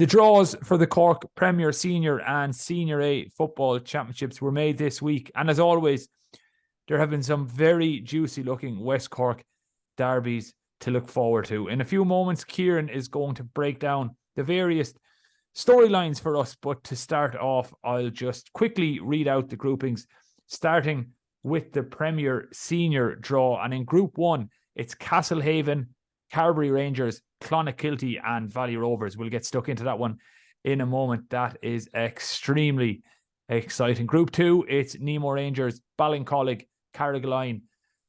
The draws for the Cork Premier Senior and Senior A football championships were made this week. And as always, there have been some very juicy looking West Cork derbies to look forward to. In a few moments, Kieran is going to break down the various storylines for us. But to start off, I'll just quickly read out the groupings, starting with the Premier Senior draw. And in Group 1, it's Castlehaven, Carbery Rangers, Clonakilty and Valley Rovers. We'll get stuck into that one in a moment. That is extremely exciting. Group 2, it's Nemo Rangers, Ballincollig, Carrigaline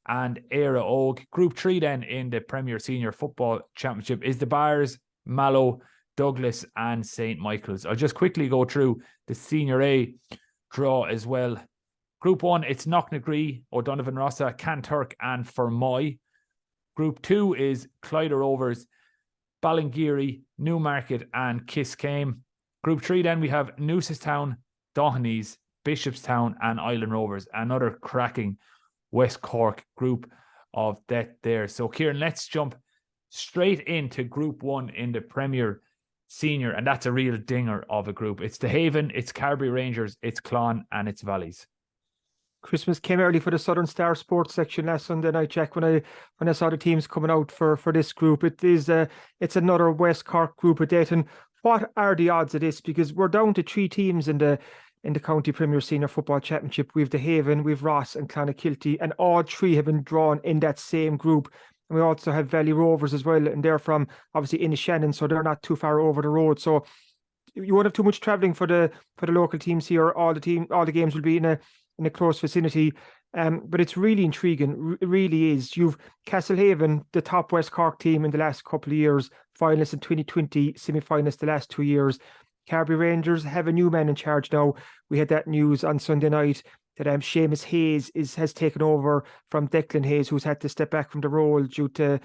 and Éire Óg. Group 3 then in the Premier Senior Football Championship is the Bars, Mallow, Douglas and St. Michael's. I'll just quickly go through the Senior A draw as well. Group 1, it's Knocknagree, O'Donovan Rossa, Kanturk and Fermoy. Group 2 is Clyde Rovers, Ballingeary, Newmarket and Kiskame. Group 3 then we have Newcestown, Dohenys, Bishopstown and Island Rovers. Another cracking West Cork group of death there. So Kieran, let's jump straight into Group 1 in the Premier Senior, and that's a real dinger of a group. It's the Haven, it's Carbery Rangers, it's Clon and it's Valleys. Christmas came early for the Southern Star Sports section last Sunday night, Jack. When I saw the teams coming out for this group, it's another West Cork group of death. And what are the odds of this? Because we're down to 3 teams in the County Premier Senior Football Championship. We've the Haven, we've Ross and Clonakilty, and all 3 have been drawn in that same group. And we also have Valley Rovers as well, and they're from obviously Inishannon, so they're not too far over the road. So you won't have too much travelling for the local teams here. All the games will be in a close vicinity, but it's really intriguing. It really is. You've Castlehaven, the top West Cork team in the last couple of years, finalists in 2020, semi-finalists the last 2 years. Carbery Rangers have a new man in charge now. We had that news on Sunday night that Seamus Hayes has taken over from Declan Hayes, who's had to step back from the role due to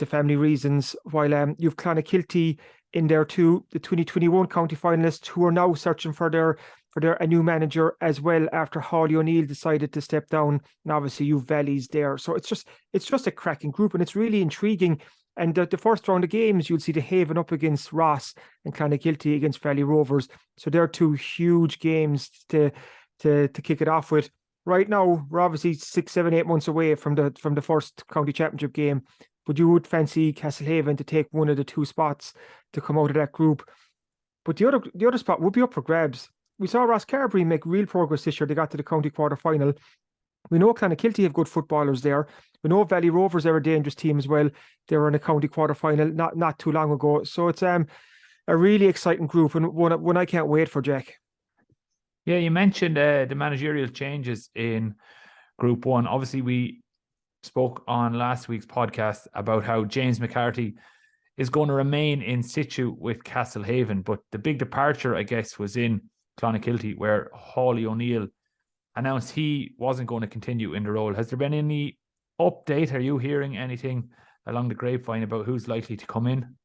family reasons. While you've Clonakilty in there too, the 2021 county finalists, who are now searching for a new manager as well after Hawley O'Neill decided to step down. And obviously you've Valleys there. So it's just a cracking group, and it's really intriguing. And the first round of games, you'll see the Haven up against Ross and Clonakilty against Valley Rovers. So they're 2 huge games to kick it off with. Right now, we're obviously 6, 7, 8 months away from the first county championship game. But you would fancy Castlehaven to take one of the 2 spots to come out of that group. But the other spot would be up for grabs. We saw Ross Carbery make real progress this year. They got to the county quarter-final. We know Clonakilty have good footballers there. We know Valley Rovers are a dangerous team as well. They were in a county quarter-final not too long ago. So it's a really exciting group, and one I can't wait for, Jack. Yeah, you mentioned the managerial changes in Group 1. Obviously, we spoke on last week's podcast about how James McCarthy is going to remain in situ with Castlehaven. But the big departure, I guess, was in Clonakilty, where Hawley O'Neill announced he wasn't going to continue in the role. Has there been any update? Are you hearing anything along the grapevine about who's likely to come in?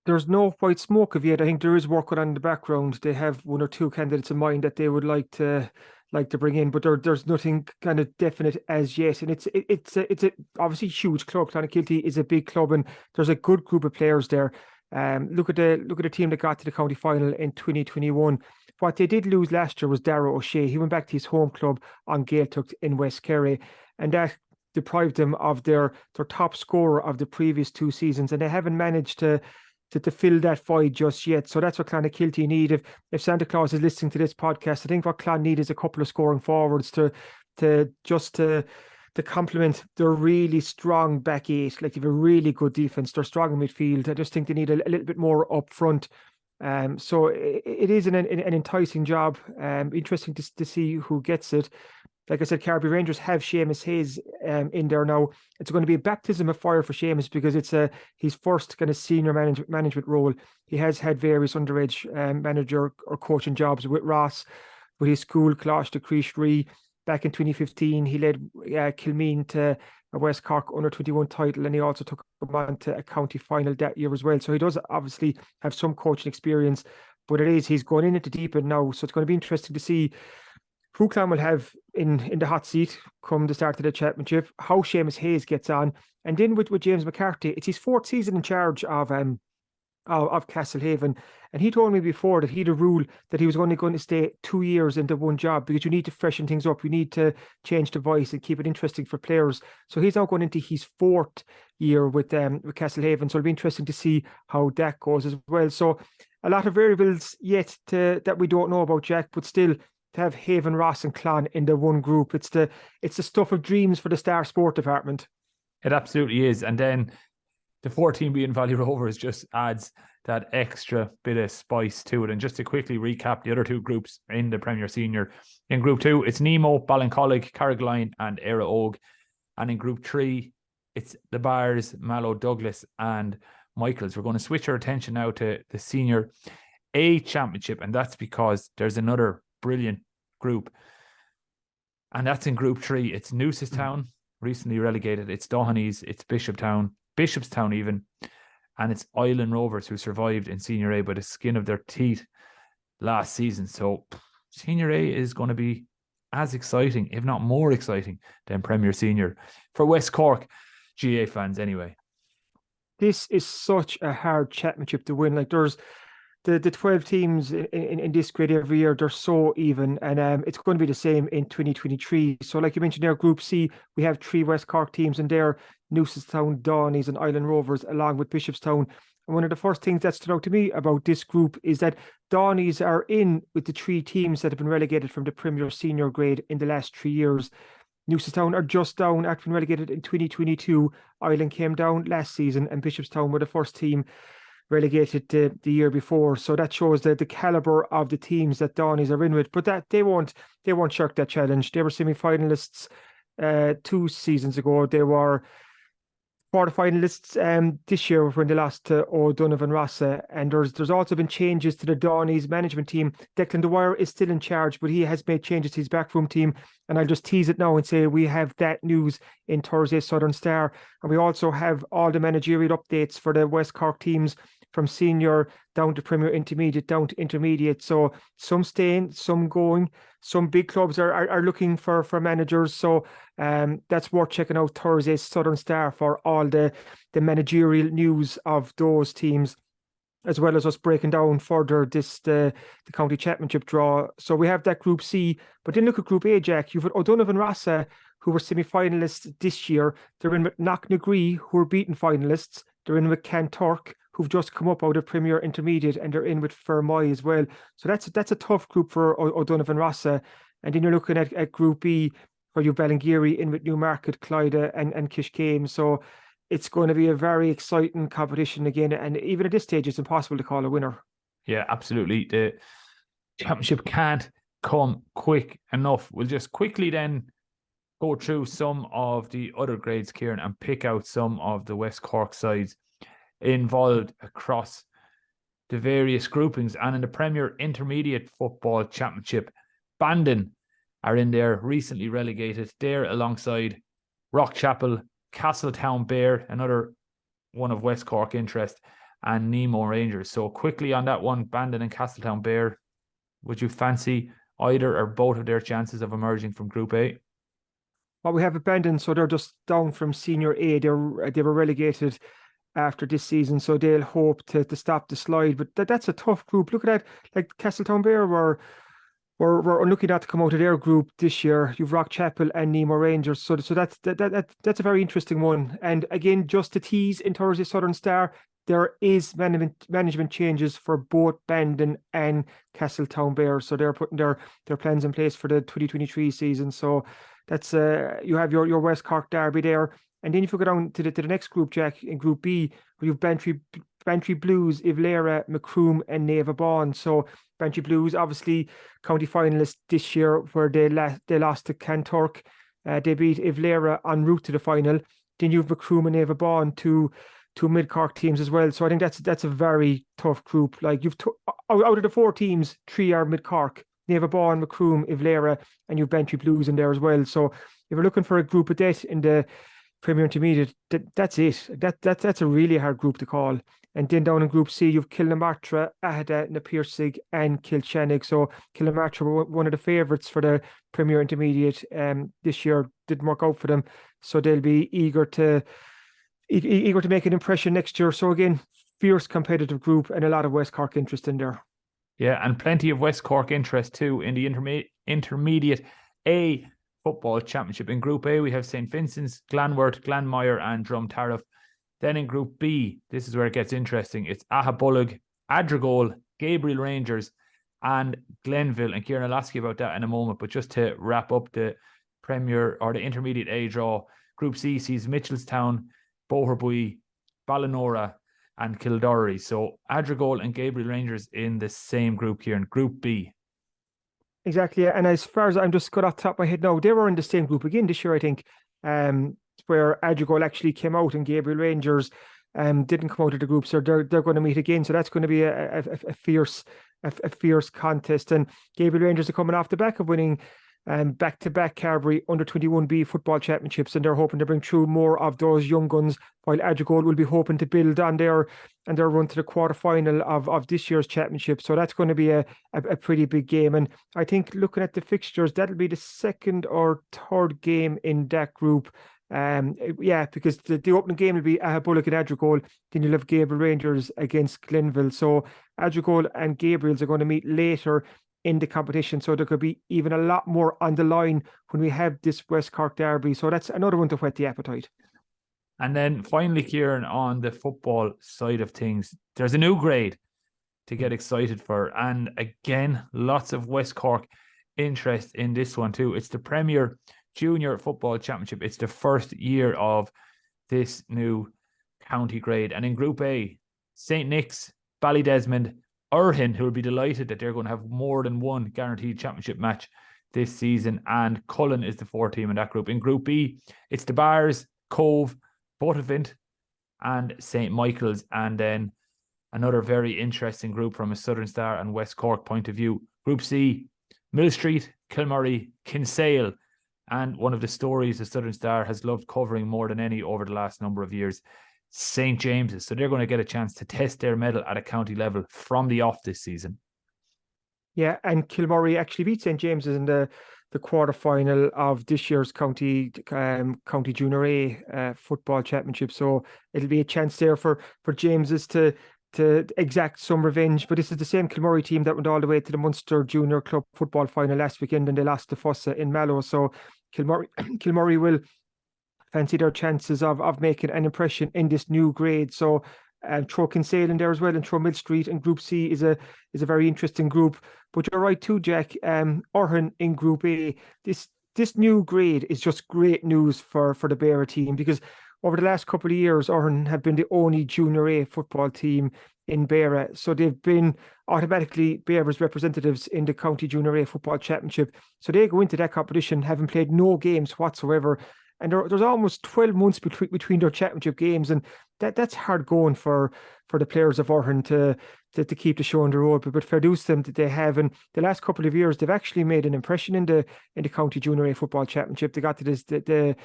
There's no white smoke of yet. I think there is work on in the background. They have 1 or 2 candidates in mind that they would like to bring in, but there's nothing kind of definite as yet. And it's a obviously huge club. Clonakilty is a big club, and there's a good group of players there. Look at the team that got to the county final in 2021. What they did lose last year was Darragh O'Shea. He went back to his home club on Gaeltacht in West Kerry, and that deprived them of their top scorer of the previous 2 seasons, and they haven't managed to fill that void just yet. So that's what Clonakilty need. If Santa Claus is listening to this podcast, I think what Clon need is a couple of scoring forwards to complement their really strong back 8. Like, they have a really good defense. They're strong in midfield. I just think they need a little bit more up front. So it is an enticing job. Interesting to see who gets it. Like I said, Carbery Rangers have Seamus Hayes in there now. It's going to be a baptism of fire for Seamus, because it's his first kind of senior management role. He has had various underage manager or coaching jobs with Ross, with his school, Closh de Creishry. Back in 2015, he led Kilmeen to a West Cork under-21 title, and he also took them on to a county final that year as well. So he does obviously have some coaching experience, but he's going in at the deep end now. So it's going to be interesting to see who Clan will have in the hot seat come the start of the championship, how Seamus Hayes gets on. And then with James McCarthy, it's his 4th season in charge of of Castlehaven. And he told me before that he had a rule that he was only going to stay 2 years into one job because you need to freshen things up. You need to change the voice and keep it interesting for players. So he's now going into his 4th year with Castlehaven. So it'll be interesting to see how that goes as well. So a lot of variables yet that we don't know about, Jack, but still to have Haven, Ross and Clon in the one group. It's the stuff of dreams for the Star Sport department. It absolutely is. And then the 14 being Valley Rovers just adds that extra bit of spice to it. And just to quickly recap the other two groups in the Premier Senior. In Group 2, it's Nemo, Ballincollig, Carrigaline and Éire Óg. And in Group 3, it's the Bars, Mallow, Douglas and Michaels. We're going to switch our attention now to the Senior A Championship. And that's because there's another brilliant group. And that's in Group 3. It's Newcestown, recently relegated. It's Dohenys, it's Bishopstown even, and it's Island Rovers, who survived in Senior A by the skin of their teeth last season. So Senior A is going to be as exciting, if not more exciting, than Premier Senior for West Cork GA fans anyway. This is such a hard championship to win. Like there's the 12 teams in this grade every year, they're so even, and it's going to be the same in 2023. So like you mentioned there, Group C, we have 3 West Cork teams in there, Newcestown, Dohenys and Island Rovers, along with Bishopstown. And one of the first things that stood out to me about this group is that Dohenys are in with the 3 teams that have been relegated from the Premier Senior grade in the last 3 years. Newcestown are just down after being relegated in 2022. Island came down last season and Bishopstown were the first team relegated the year before. So that shows the caliber of the teams that Dohenys are in with. But that they won't shirk that challenge. They were semi-finalists 2 seasons ago. They were quarter-finalists this year when they lost to O'Donovan Rossa. And there's also been changes to the Dohenys management team. Declan Dwyer is still in charge, but he has made changes to his backroom team. And I'll just tease it now and say we have that news in Thursday's Southern Star. And we also have all the managerial updates for the West Cork teams from senior down to Premier Intermediate, down to intermediate. So some staying, some going. Some big clubs are looking for managers. So that's worth checking out Thursday's Southern Star for all the managerial news of those teams, as well as us breaking down further the county championship draw. So we have that Group C, but then look at Group A, Jack. You've got O'Donovan Rossa, who were semi-finalists this year. They're in with Knocknagree, who are beaten finalists. They're in with Canturk, who've just come up out of Premier Intermediate, and they're in with Fermoy as well. So that's a tough group for O'Donovan Rossa. And then you're looking at Group B, where you've Ballingeary in with Newmarket, Clyde and Kishkane. So it's going to be a very exciting competition again. And even at this stage, it's impossible to call a winner. Yeah, absolutely. The championship can't come quick enough. We'll just quickly then go through some of the other grades, Kieran, and pick out some of the West Cork sides involved across the various groupings. And in the Premier Intermediate Football Championship, Bandon are in there, recently relegated. They're alongside Rockchapel, Castletown Bear, another one of West Cork interest, and Nemo Rangers. So quickly on that one, Bandon and Castletown Bear, would you fancy either or both of their chances of emerging from Group A? Well, we have Bandon, so they're just down from Senior A. They were relegated after this season, so they'll hope to stop the slide. But that's a tough group. Look at that, like Castletown Bear were unlucky not to come out of their group this year. You've Rockchapel and Nemo Rangers, so that's a very interesting one. And again, just to tease in Thursday Southern Star, there is management changes for both Bandon and Castletown Bear, so they're putting their plans in place for the 2023 season. So that's you have your West Cork derby there. And then if you go down to the next group, Jack, in Group B, where you've Bantry Blues, Ivlera, Macroom and Neva Bawn. So Bantry Blues, obviously county finalists this year, where they lost to Canturk. They beat Ivlera en route to the final. Then you've Macroom and Neva Bawn, two mid-Cork teams as well. So I think that's a very tough group. Like you've out of the 4 teams, 3 are mid-Cork. Neva Bawn, Macroom, Ivlera, and you've Bantry Blues in there as well. So if you're looking for a group of death in the Premier Intermediate, that's it. That's a really hard group to call. And then down in Group C, you've Kilnamartyra, Ahada, Napirsig, and Kilshannig. So Kilnamartyra were one of the favourites for the Premier Intermediate this year. Didn't work out for them, so they'll be eager to make an impression next year. So again, fierce competitive group and a lot of West Cork interest in there. Yeah, and plenty of West Cork interest too in the intermediate A football championship. In Group A, we have St. Vincent's, Glanworth, Glanmire, and Drumtariff. Then in Group B, this is where it gets interesting. It's Ahabullogue, Adrigole, Gabriel Rangers, and Glenville. And Kieran, I'll ask you about that in a moment. But just to wrap up the Premier or the intermediate A draw, Group C sees Mitchelstown, Boherbue, Ballinora, and Kildorrery. So Adrigole and Gabriel Rangers in the same group here in Group B. Exactly. And as far as I'm just got off the top of my head now, they were in the same group again this year, I think, where Adrigole actually came out and Gabriel Rangers didn't come out of the group. So they're going to meet again. So that's going to be a fierce contest. And Gabriel Rangers are coming off the back of winning back-to-back Carbery under-21B football championships, and they're hoping to bring through more of those young guns, while Adrigole will be hoping to build on their run to the quarter-final of this year's championship. So that's going to be a pretty big game. And I think looking at the fixtures, that'll be the second or third game in that group. Because the opening game will be Ahabullogue and Adrigole. Then you'll have Gabriel Rangers against Glenville. So Adrigole and Gabriel's are going to meet later in the competition, so there could be even a lot more on the line when we have this West Cork derby. So that's another one to whet the appetite. And then finally, Kieran, on the football side of things, there's a new grade to get excited for. And again, lots of West Cork interest in this one too. It's the Premier Junior Football Championship. It's the first year of this new county grade. And in Group A, St. Nick's, Ballydesmond, Urhin, who will be delighted that they're going to have more than one guaranteed championship match this season, and Cullen is the fourth team in that group. In Group B, it's the Bars, Cove, Buttevant, and St. Michael's, and then another very interesting group from a Southern Star and West Cork point of view. Group C, Mill Street, Kilmurray, Kinsale, and one of the stories the Southern Star has loved covering more than any over the last number of years, St. James's. So they're going to get a chance to test their mettle at a county level from the off this season. Yeah, and Kilmurray actually beat St. James's in the quarter-final of this year's county junior A football championship. So it'll be a chance there for James's to exact some revenge. But this is the same Kilmurray team that went all the way to the Munster Junior Club football final last weekend, and they lost to Fossa in Mallow. So Kilmurray will fancy their chances of making an impression in this new grade. So throw Kinsale in there as well, and throw Mill Street. And Group C is a very interesting group. But you're right too, Jack. Urhin in Group A. This new grade is just great news for the Beara team, because over the last couple of years, Urhin have been the only Junior A football team in Beara. So they've been automatically Beara's representatives in the County Junior A Football Championship. So they go into that competition having played no games whatsoever. And there's almost 12 months between their championship games. And that's hard going for the players of Urhin to keep the show on the road. But fair dues to them that they have. And the last couple of years, they've actually made an impression in the County Junior A Football Championship. They got to the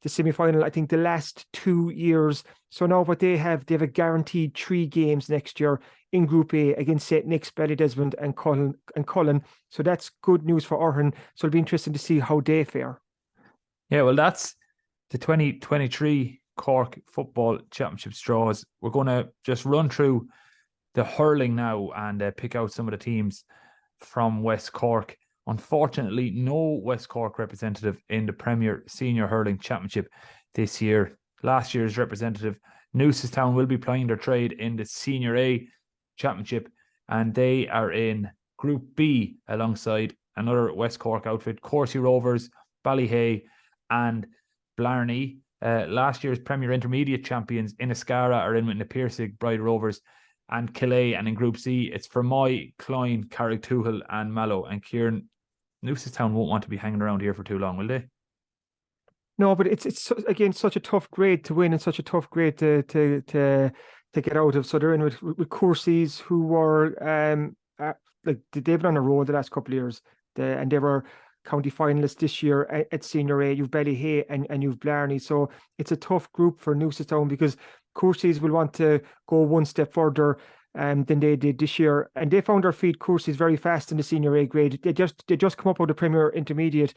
semi-final, I think, the last 2 years. So now what they have a guaranteed 3 games next year in Group A against St. Nick's, Ballydesmond and Cullen. So that's good news for Urhin. So it'll be interesting to see how they fare. Yeah, well, that's the 2023 Cork Football Championship draws. We're going to just run through the hurling now and pick out some of the teams from West Cork. Unfortunately, no West Cork representative in the Premier Senior Hurling Championship this year. Last year's representative, Newcestown, will be plying their trade in the Senior A Championship, and they are in Group B alongside another West Cork outfit, Courcey Rovers, Ballyhay, and Blarney. Last year's Premier Intermediate champions, Inniscarra, are in with Napirsig, Bride Rovers, and Killay. And in Group C, it's Fermoy, Clyne, Carrigtwohill, and Mallow. And Kieran, Newcestown won't want to be hanging around here for too long, will they? No, but it's again such a tough grade to win and such a tough grade to get out of. So they're in with Courcey's, who were they've been on a roll the last couple of years, and they were county finalists this year at Senior A. You've Ballyhay and you've Blarney. So it's a tough group for Newcestown, because Courcey's will want to go one step further than they did this year. And they found their feet, Courcey's, very fast in the Senior A grade. They just come up out of the Premier Intermediate,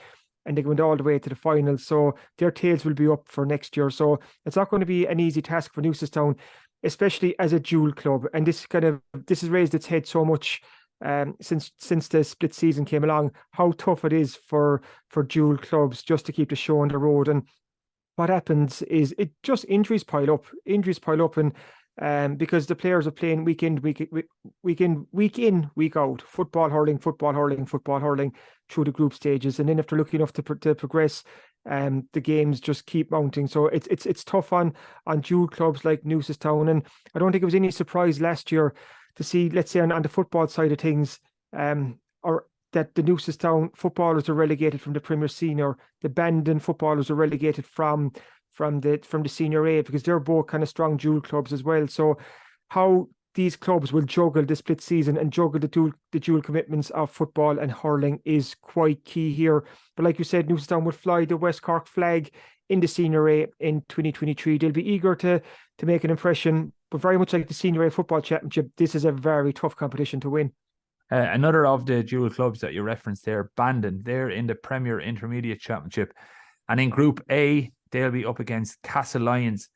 and they went all the way to the final. So their tails will be up for next year. So it's not going to be an easy task for Newcestown. especially as a dual club. And this has raised its head so much since the split season came along, how tough it is for dual clubs just to keep the show on the road. And what happens is it just injuries pile up, and because the players are playing week in, week out, football hurling through the group stages, and then if they're lucky enough to progress, the games just keep mounting. So it's tough on dual clubs like Newcestown, and I don't think it was any surprise last year to see, let's say, on the football side of things, or that the Newcestown footballers are relegated from the Premier Senior, the Bandon footballers are relegated from the Senior A, because they're both kind of strong dual clubs as well. So how these clubs will juggle the split season and juggle the dual commitments of football and hurling is quite key here. But like you said, Newcestown would fly the West Cork flag in the Senior A in 2023. They'll be eager to make an impression, but very much like the Senior A Football Championship, this is a very tough competition to win. Another of the dual clubs that you referenced there, Bandon, they're in the Premier Intermediate Championship. And in Group A, they'll be up against Castle Lions,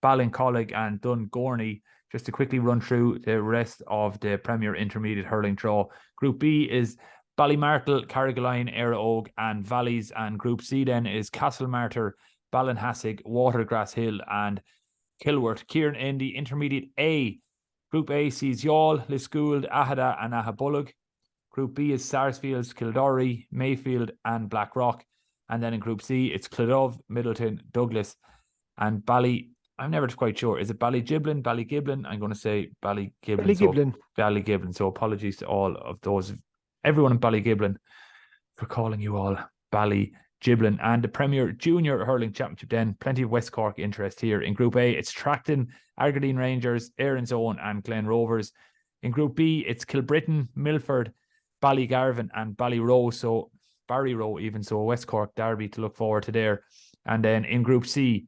Ballincollig and Dungorney. Just to quickly run through the rest of the Premier Intermediate hurling draw. Group B is Ballymartle, Carrigaline, Éire Óg and Valleys. And Group C then is Castlemartyr, Ballinhassig, Watergrass Hill and Kilworth. Kieran, in the Intermediate A, Group A sees Youghal, Lisgould, Ahada and Ahabullogue. Group B is Sarsfields, Kildorrery, Mayfield and Blackrock. And then in Group C, it's Clodove, Middleton, Douglas and I'm never quite sure. Is it Ballygiblin, Ballygiblin? I'm going to say Ballygiblin. Ballygiblin. So apologies to all of those, everyone in Ballygiblin, for calling you all Ballygiblin. And the Premier Junior Hurling Championship then, plenty of West Cork interest here. In Group A, it's Tracton, Argerdeen Rangers, Erin's Own and Glen Rovers. In Group B, it's Kilbrittain, Milford, Ballygarvan and Ballyroe. So Barryroe even, so a West Cork derby to look forward to there. And then in Group C,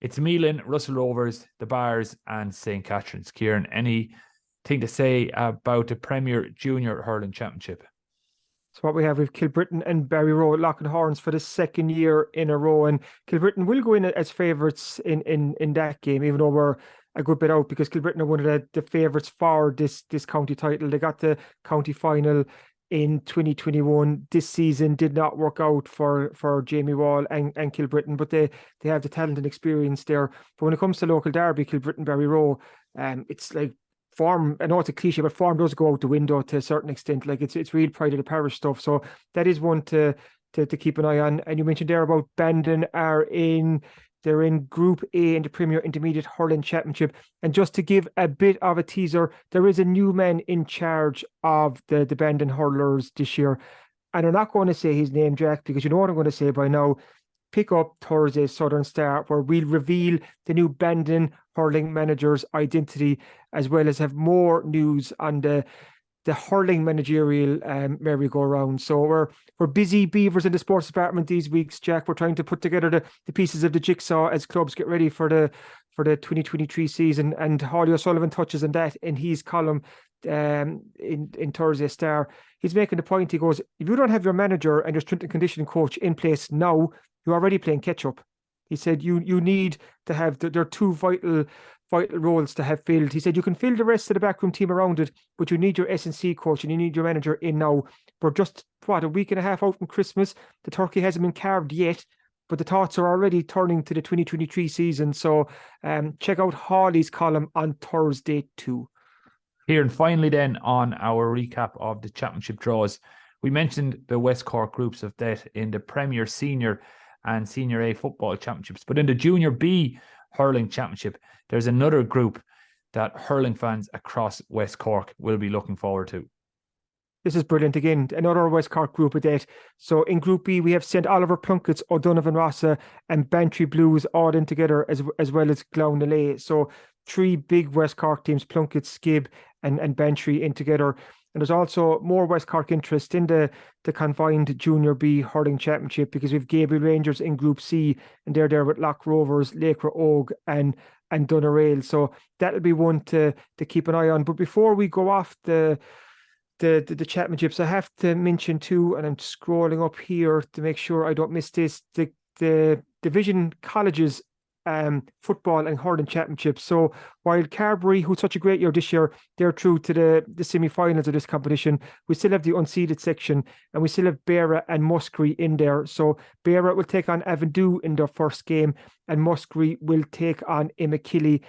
it's Meelin, Russell Rovers, the Bars and St. Catherine's. Kieran, anything to say about the Premier Junior Hurling Championship? So what we have, we've Kilbrittain and Barryroe locking horns for the second year in a row, and Kilbrittain will go in as favourites in that game, even though we're a good bit out, because Kilbrittain are one of the favourites for this county title. They got the county final in 2021. This season did not work out for Jamie Wall and Kilbrittain, but they have the talent and experience there. But when it comes to local derby, Kilbrittain, Barryroe, it's like form. I know it's a cliche, but form does go out the window to a certain extent. Like it's real pride of the parish stuff. So that is one to keep an eye on. And you mentioned there about Bandon they're in Group A in the Premier Intermediate Hurling Championship. And just to give a bit of a teaser, there is a new man in charge of the Bandon hurlers this year. And I'm not going to say his name, Jack, because you know what I'm going to say by now. Pick up Thursday's Southern Star, where we'll reveal the new Bandon hurling manager's identity, as well as have more news on the hurling managerial merry-go-round. So we're busy beavers in the sports department these weeks, Jack. We're trying to put together the pieces of the jigsaw as clubs get ready for the 2023 season. And Hawley O'Sullivan touches on that in his column in Thursday Star. He's making the point. He goes, if you don't have your manager and your strength and conditioning coach in place now, you're already playing catch-up. He said you need to have there are two vital roles to have filled. He said you can fill the rest of the backroom team around it, but you need your S&C coach and you need your manager in now. We're just, a week and a half out from Christmas. The turkey hasn't been carved yet, but the thoughts are already turning to the 2023 season. So check out Hawley's column on Thursday too. Here, and finally then on our recap of the championship draws, we mentioned the West Cork groups of death in the Premier Senior and Senior A football championships. But in the Junior B hurling championship, there's another group that hurling fans across West Cork will be looking forward to. This is brilliant. Again, another West Cork group of death. So in Group B, we have St. Oliver Plunkets, O'Donovan Rossa and Bantry Blues all in together, as well as Glownalay. So three big West Cork teams, Plunkett, Skib and Bantry in together. And there's also more West Cork interest in the confined Junior B hurling championship, because we've Gabriel Rangers in Group C, and they're there with Loch Rovers, Lakera Óg and Doneraile. So that'll be one to keep an eye on. But before we go off the championships, I have to mention too, and I'm scrolling up here to make sure I don't miss this, the division colleges football and hurling championships. So while Carbery, who's such a great year this year, they're through to the semi-finals of this competition, we still have the unseeded section, and we still have Beara and Muskerry in there. So Beara will take on Avondhu in their first game, and Muskerry will take on Immakilly.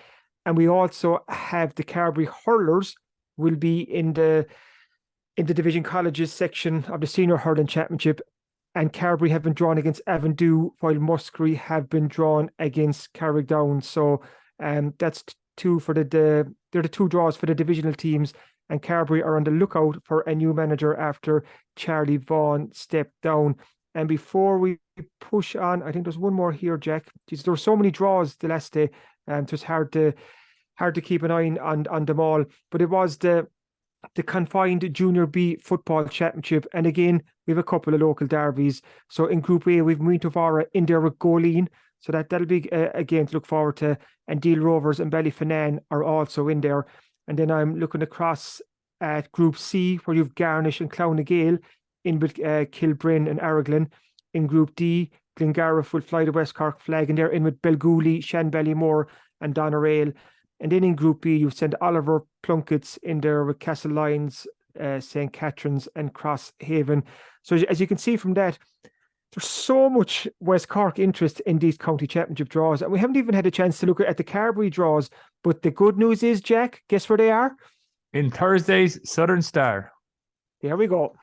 And we also have the Carbery hurlers will be in the Division Colleges section of the Senior Hurling Championship, and Carbery have been drawn against Avondhu, while Muskerry have been drawn against Carrickdown. So that's two for they're the two draws for the divisional teams, and Carbery are on the lookout for a new manager after Charlie Vaughan stepped down. And before we push on, I think there's one more here, Jack. Jeez, there were so many draws the last day, and it was hard to keep an eye on them all. But it was the confined Junior B football championship, and again we have a couple of local derbies. So in Group A we've Muintovara in there with Goleen, so that'll be again to look forward to, and Deal Rovers and Ballyfinane are also in there. And then I'm looking across at Group C, where you've Garnish and Clownagale in with Kilbrinn and Araglin. In Group D, Glengariff will fly the West Cork flag, and they're in with Belgooley, Shanballymore and Doneraile. And then in Group B, you've sent Oliver Plunkett's in there with Castle Lyons, St. Catherine's and Crosshaven. So as you can see from that, there's so much West Cork interest in these county championship draws. And we haven't even had a chance to look at the Carbery draws. But the good news is, Jack, guess where they are? In Thursday's Southern Star. There we go.